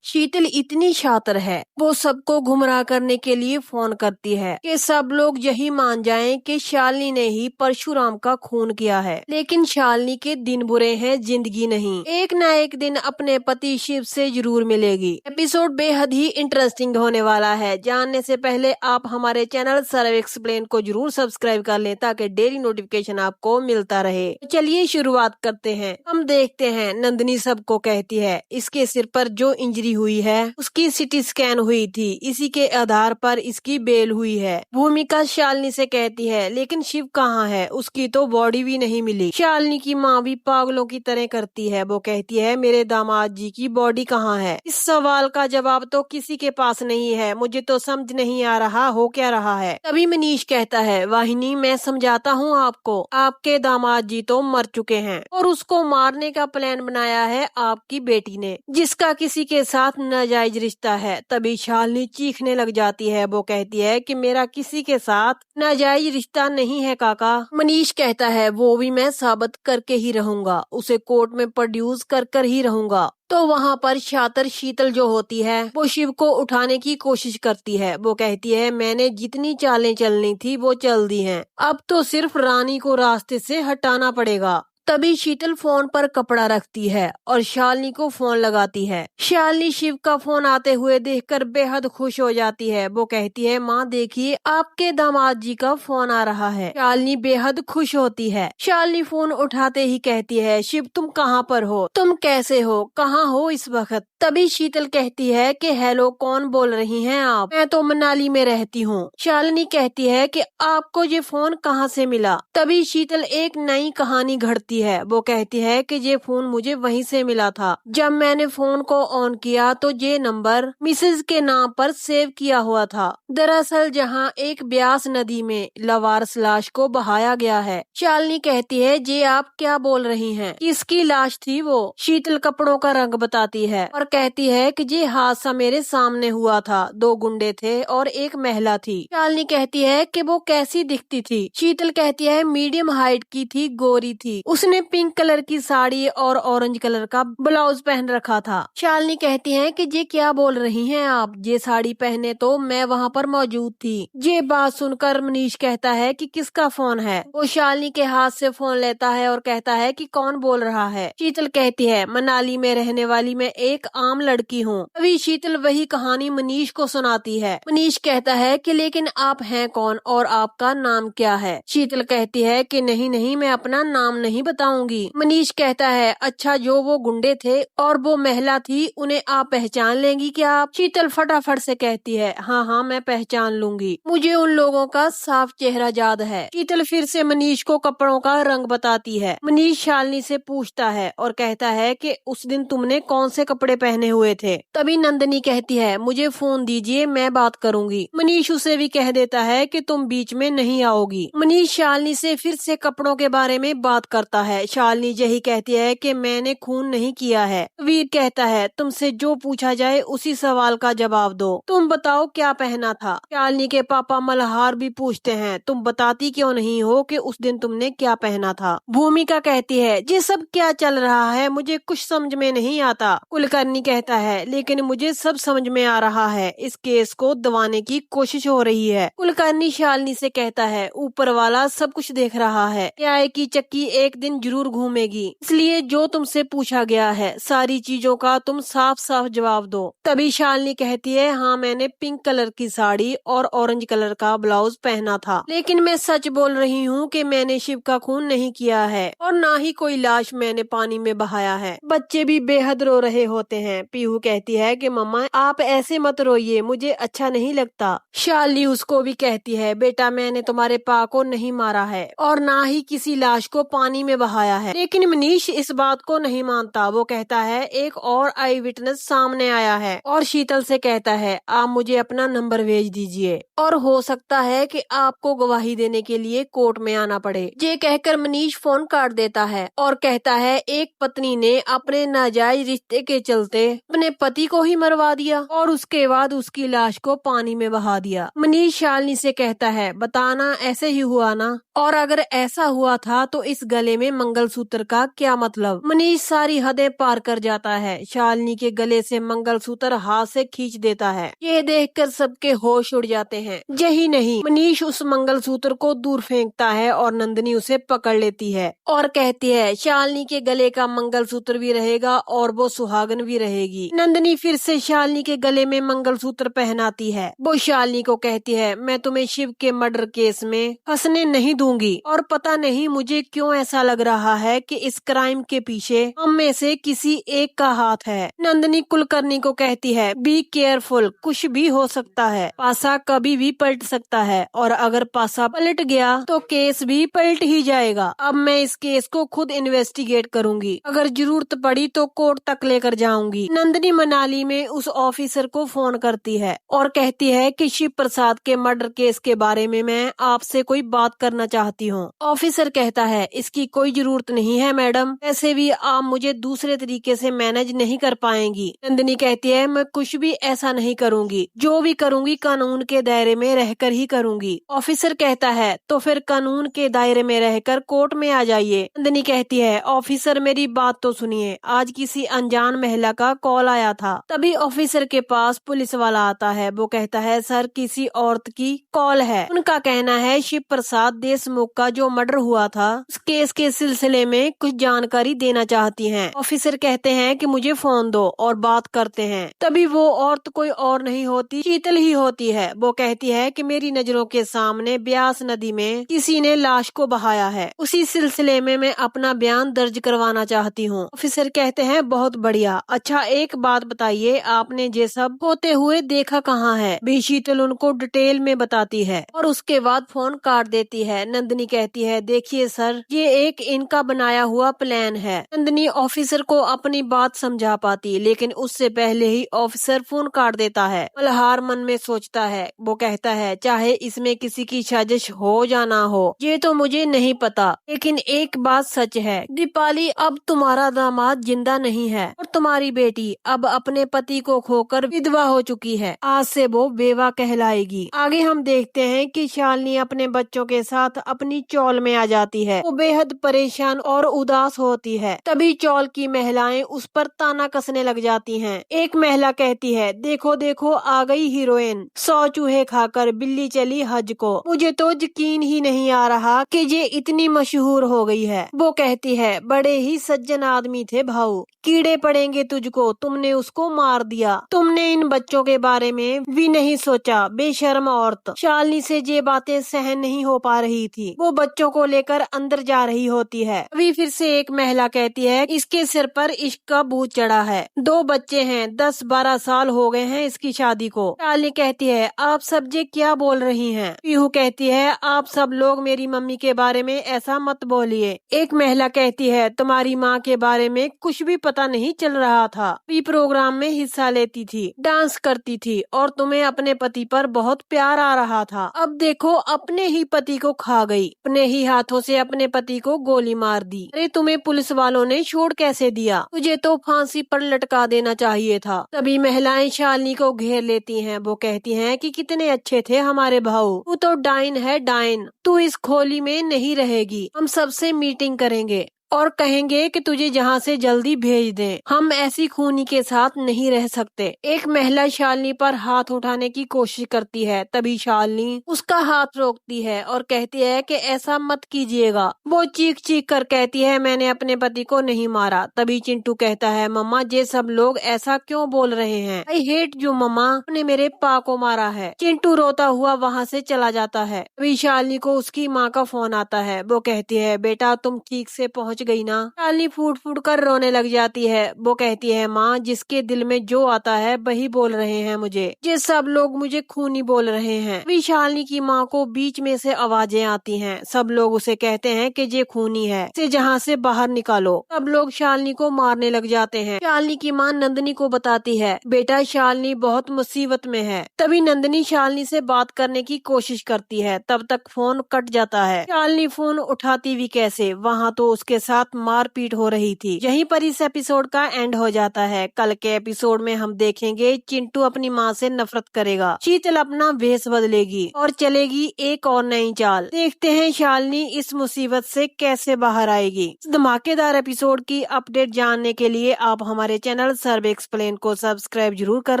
शीतल इतनी शातिर है, वो सबको गुमराह करने के लिए फोन करती है कि सब लोग यही मान जाएं कि शालिनी ने ही परशुराम का खून किया है। लेकिन शालिनी के दिन बुरे हैं, जिंदगी नहीं। एक न एक दिन अपने पति शिव से जरूर मिलेगी। एपिसोड बेहद ही इंटरेस्टिंग होने वाला है। जानने से पहले आप हमारे चैनल सर्व एक्सप्लेन को जरूर सब्सक्राइब कर लें ताकि डेली नोटिफिकेशन आपको मिलता रहे। तो चलिए शुरुआत करते हैं। हम देखते हैं नंदिनी सबको कहती है इसके सिर पर जो इंजरी हुई है उसकी सिटी स्कैन हुई थी, इसी के आधार पर इसकी बेल हुई है। भूमिका शालिनी से कहती है लेकिन शिव कहाँ है, उसकी तो बॉडी भी नहीं मिली। शालिनी की माँ भी पागलों की तरह करती है, वो कहती है मेरे दामाद जी की बॉडी कहाँ है। इस सवाल का जवाब तो किसी के पास नहीं है, मुझे तो समझ नहीं आ रहा हो क्या रहा है। तभी मनीष कहता है वाहिनी मैं समझाता हूँ आपको, आपके दामाद जी तो मर चुके हैं और उसको मारने का प्लान बनाया है आपकी बेटी ने, जिसका किसी के साथ नाजायज रिश्ता है। तभी शालिनी चीखने लग जाती है, वो कहती है कि मेरा किसी के साथ नाजायज रिश्ता नहीं है काका। मनीष कहता है वो भी मैं साबित करके ही रहूंगा, उसे कोर्ट में प्रोड्यूस कर ही रहूंगा। तो वहाँ पर शातिर शीतल जो होती है वो शिव को उठाने की कोशिश करती है। वो कहती है मैंने जितनी चालें चलनी थी वो चल दी हैं, अब तो सिर्फ रानी को रास्ते से हटाना पड़ेगा। तभी शीतल फोन पर कपड़ा रखती है और शालिनी को फोन लगाती है। शालिनी शिव का फोन आते हुए देखकर बेहद खुश हो जाती है। वो कहती है माँ देखिए आपके दामाद जी का फोन आ रहा है। शालिनी बेहद खुश होती है। शालिनी फोन उठाते ही कहती है शिव तुम कहाँ पर हो, तुम कैसे हो, कहाँ हो इस वक्त। तभी शीतल कहती है कि हेलो कौन बोल रही हैं आप, मैं तो मनाली में रहती हूँ। शालिनी कहती है कि आपको ये फोन कहाँ से मिला। तभी शीतल एक नई कहानी घड़ती है। वो कहती है कि ये फोन मुझे वहीं से मिला था। जब मैंने फोन को ऑन किया तो ये नंबर मिसेज के नाम पर सेव किया हुआ था। दरअसल जहाँ एक ब्यास नदी में लवारस लाश को बहाया गया है। शालिनी कहती है ये आप क्या बोल रही हैं, किसकी लाश थी वो। शीतल कपड़ों का रंग बताती है और कहती है कि ये हादसा मेरे सामने हुआ था, 2 गुंडे थे और एक महिला थी। शालिनी कहती है कि वो कैसी दिखती थी। शीतल कहती है मीडियम हाइट की थी, गोरी थी, उसने पिंक कलर की साड़ी और ऑरेंज कलर का ब्लाउज पहन रखा था। शालिनी कहती है कि ये क्या बोल रही हैं आप, ये साड़ी पहने तो मैं वहाँ पर मौजूद थी। ये बात सुनकर मनीष कहता है कि किसका फोन है। वो शालिनी के हाथ से फोन लेता है और कहता है कि कौन बोल रहा है। शीतल कहती है मनाली में रहने वाली मैं एक आम लड़की हूँ। अभी शीतल वही कहानी मनीष को सुनाती है। मनीष कहता है कि लेकिन आप हैं कौन और आपका नाम क्या है। शीतल कहती है कि नहीं नहीं मैं अपना नाम नहीं बताऊंगी। मनीष कहता है अच्छा जो वो गुंडे थे और वो महिला थी उन्हें आप पहचान लेंगी क्या आप। शीतल फटाफट से कहती है हाँ हाँ मैं पहचान लूंगी, मुझे उन लोगों का साफ चेहरा याद है। शीतल फिर से मनीष को कपड़ों का रंग बताती है। मनीष शालिनी से पूछता है और कहता है कि उस दिन तुमने कौन से कपड़े पहने हुए थे। तभी नंदिनी कहती है मुझे फोन दीजिए मैं बात करूंगी। मनीष उसे भी कह देता है कि तुम बीच में नहीं आओगी। मनीष शालिनी से फिर से कपड़ों के बारे में बात करता है। शालिनी यही कहती है कि मैंने खून नहीं किया है। वीर कहता है तुमसे जो पूछा जाए उसी सवाल का जवाब दो, तुम बताओ क्या पहना था। शालिनी के पापा मल्हार भी पूछते हैं तुम बताती क्यों नहीं हो कि उस दिन तुमने क्या पहना था। भूमिका कहती है ये सब क्या चल रहा है, मुझे कुछ समझ में नहीं आता। कुलकर्णी कहता है लेकिन मुझे सब समझ में आ रहा है, इस केस को दबाने की कोशिश हो रही है। कुलकर्णी शालिनी से कहता है ऊपर वाला सब कुछ देख रहा है, न्याय की चक्की एक दिन जरूर घूमेगी, इसलिए जो तुमसे पूछा गया है सारी चीजों का तुम साफ साफ जवाब दो। तभी शालिनी कहती है हाँ मैंने पिंक कलर की साड़ी और ऑरेंज कलर का ब्लाउज पहना था, लेकिन मैं सच बोल रही हूँ कि मैंने शिव का खून नहीं किया है और ना ही कोई लाश मैंने पानी में बहाया है। बच्चे भी बेहद रो रहे होते हैं। पीहू कहती है कि मम्मा आप ऐसे मत रोइए, मुझे अच्छा नहीं लगता। शालिनी उसको भी कहती है बेटा मैंने तुम्हारे पा को नहीं मारा है और ना ही किसी लाश को पानी में बहाया है। लेकिन मनीष इस बात को नहीं मानता। वो कहता है एक और आई विटनेस सामने आया है और शीतल से कहता है आप मुझे अपना नंबर भेज दीजिए और हो सकता है कि आपको गवाही देने के लिए कोर्ट में आना पड़े। ये कहकर मनीष फोन काट देता है और कहता है एक पत्नी ने अपने नाजायज रिश्ते के चलते अपने पति को ही मरवा दिया और उसके बाद उसकी लाश को पानी में बहा दिया। मनीष शालिनी से कहता है बताना ऐसे ही हुआ ना, और अगर ऐसा हुआ था तो इस गले में में मंगलसूत्र का क्या मतलब। मनीष सारी हदें पार कर जाता है, शालिनी के गले से मंगलसूत्र हाथ से खींच देता है। ये देखकर सबके होश उड़ जाते हैं। यही नहीं, मनीष उस मंगलसूत्र को दूर फेंकता है और नंदिनी उसे पकड़ लेती है और कहती है शालिनी के गले का मंगलसूत्र भी रहेगा और वो सुहागन भी रहेगी। नंदिनी फिर से शालिनी के गले में मंगलसूत्र पहनाती है। वो शालिनी को कहती है मैं तुम्हें शिव के मर्डर केस में फंसने नहीं दूंगी और पता नहीं मुझे क्यों ऐसा लग रहा है कि इस क्राइम के पीछे हम में से किसी एक का हाथ है। नंदिनी कुलकर्णी को कहती है बी केयरफुल, कुछ भी हो सकता है, पासा कभी भी पलट सकता है और अगर पासा पलट गया तो केस भी पलट ही जाएगा। अब मैं इस केस को खुद इन्वेस्टिगेट करूंगी, अगर जरूरत पड़ी तो कोर्ट तक लेकर जाऊंगी। नंदिनी मनाली में उस ऑफिसर को फोन करती है और कहती है कि शिव प्रसाद के मर्डर केस के बारे में मैं आपसे कोई बात करना चाहती हूँ। ऑफिसर कहता है इसकी कोई जरूरत नहीं है मैडम, ऐसे भी आप मुझे दूसरे तरीके से मैनेज नहीं कर पाएंगी। नंदिनी कहती है मैं कुछ भी ऐसा नहीं करूंगी, जो भी करूंगी कानून के दायरे में रहकर ही करूंगी। ऑफिसर कहता है तो फिर कानून के दायरे में रहकर कोर्ट में आ जाइए। नंदिनी कहती है ऑफिसर मेरी बात तो सुनिए, आज किसी अनजान महिला का कॉल आया था। तभी ऑफिसर के पास पुलिस वाला आता है। वो कहता है सर किसी औरत की कॉल है, उनका कहना है शिव प्रसाद देशमुख का जो मर्डर हुआ था उस केस के सिलसिले में कुछ जानकारी देना चाहती हैं। ऑफिसर कहते हैं कि मुझे फोन दो और बात करते हैं। तभी वो औरत कोई और नहीं होती, शीतल ही होती है। वो कहती है कि मेरी नजरों के सामने ब्यास नदी में किसी ने लाश को बहाया है, उसी सिलसिले में मैं अपना बयान दर्ज करवाना चाहती हूँ। ऑफिसर कहते हैं बहुत बढ़िया, अच्छा एक बात बताइए आपने ये सब होते हुए देखा कहाँ है। भी शीतल उनको डिटेल में बताती है और उसके बाद फोन काट देती है। नंदिनी कहती है देखिए सर ये एक इनका बनाया हुआ प्लान है। नंदिनी ऑफिसर को अपनी बात समझा पाती, लेकिन उससे पहले ही ऑफिसर फोन काट देता है। मल्हार मन में सोचता है, वो कहता है चाहे इसमें किसी की साजिश हो या ना हो ये तो मुझे नहीं पता, लेकिन एक बात सच है दीपाली, अब तुम्हारा दामाद जिंदा नहीं है और तुम्हारी बेटी अब अपने पति को खोकर विधवा हो चुकी है। आज से वो बेवा कहलाएगी। आगे हम देखते हैं कि शालिनी अपने बच्चों के साथ अपनी चौल में आ जाती है। वो बेहद परेशान और उदास होती है। तभी चौल की महिलाएं उस पर ताना कसने लग जाती हैं। एक महिला कहती है देखो देखो आ गई हीरोइन, 100 चूहे खाकर बिल्ली चली हज को। मुझे तो यकीन ही नहीं आ रहा कि ये इतनी मशहूर हो गई है। वो कहती है बड़े ही सज्जन आदमी थे भाऊ, कीड़े पड़ेंगे तुझको, तुमने उसको मार दिया, तुमने इन बच्चों के बारे में भी नहीं सोचा, बेशर्म औरत। शालिनी से ये बातें सहन नहीं हो पा रही थी। वो बच्चों को लेकर अंदर जा रही होती है। अभी फिर से एक महिला कहती है इसके सिर पर इश्क का भूत चढ़ा है, 2 बच्चे हैं, 10-12 साल हो गए हैं इसकी शादी को। शालिनी कहती है आप सब ये क्या बोल रही हैं। पीहू कहती है आप सब लोग मेरी मम्मी के बारे में ऐसा मत बोलिए। एक महिला कहती है तुम्हारी माँ के बारे में कुछ भी पता नहीं चल रहा था, भी प्रोग्राम में हिस्सा लेती थी, डांस करती थी और तुम्हें अपने पति पर बहुत प्यार आ रहा था। अब देखो अपने ही पति को खा गई, अपने ही हाथों से अपने पति को गोली मार दी। अरे तुम्हें पुलिस वालों ने छोड़ कैसे दिया, तुझे तो फांसी पर लटका देना चाहिए था। तभी महिलाएं शालिनी को घेर लेती हैं। वो कहती हैं कि कितने अच्छे थे हमारे भाऊ, तू तो डाइन है डाइन, तू इस खोली में नहीं रहेगी, हम सबसे मीटिंग करेंगे और कहेंगे कि तुझे जहाँ से जल्दी भेज दें, हम ऐसी खूनी के साथ नहीं रह सकते। एक महिला शालिनी पर हाथ उठाने की कोशिश करती है। तभी शालिनी उसका हाथ रोकती है और कहती है कि ऐसा मत कीजिएगा। वो चीख चीख कर कहती है मैंने अपने पति को नहीं मारा। तभी चिंटू कहता है मम्मा ये सब लोग ऐसा क्यों बोल रहे हैं, आई हेट यू मम्मा, आपने मेरे पा को मारा है। चिंटू रोता हुआ वहाँ से चला जाता है। तभी शालिनी को उसकी माँ का फोन आता है। वो कहती है बेटा तुम ठीक से पहुँच गई ना। शालिनी फूट फूट कर रोने लग जाती है। वो कहती है माँ जिसके दिल में जो आता है वही बोल रहे हैं मुझे, ये सब लोग मुझे खूनी बोल रहे हैं। अभी शालिनी की माँ को बीच में से आवाजें आती हैं। सब लोग उसे कहते हैं कि ये खूनी है, इसे जहाँ से बाहर निकालो। सब लोग शालिनी को मारने लग जाते हैं। शालिनी की माँ नंदिनी को बताती है बेटा शालिनी बहुत मुसीबत में है। तभी नंदिनी शालिनी से बात करने की कोशिश करती है, तब तक फोन कट जाता है। शालिनी फोन उठाती भी कैसे, वहाँ तो उसके साथ साथ मारपीट हो रही थी। यहीं पर इस एपिसोड का एंड हो जाता है। कल के एपिसोड में हम देखेंगे चिंटू अपनी माँ से नफरत करेगा, शीतल अपना भेष बदलेगी और चलेगी एक और नई चाल। देखते हैं शालिनी इस मुसीबत से कैसे बाहर आएगी। इस धमाकेदार एपिसोड की अपडेट जानने के लिए आप हमारे चैनल सर्व एक्सप्लेन को सब्सक्राइब जरूर कर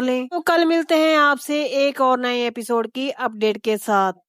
लें। तो कल मिलते हैं आपसे एक और नए एपिसोड की अपडेट के साथ।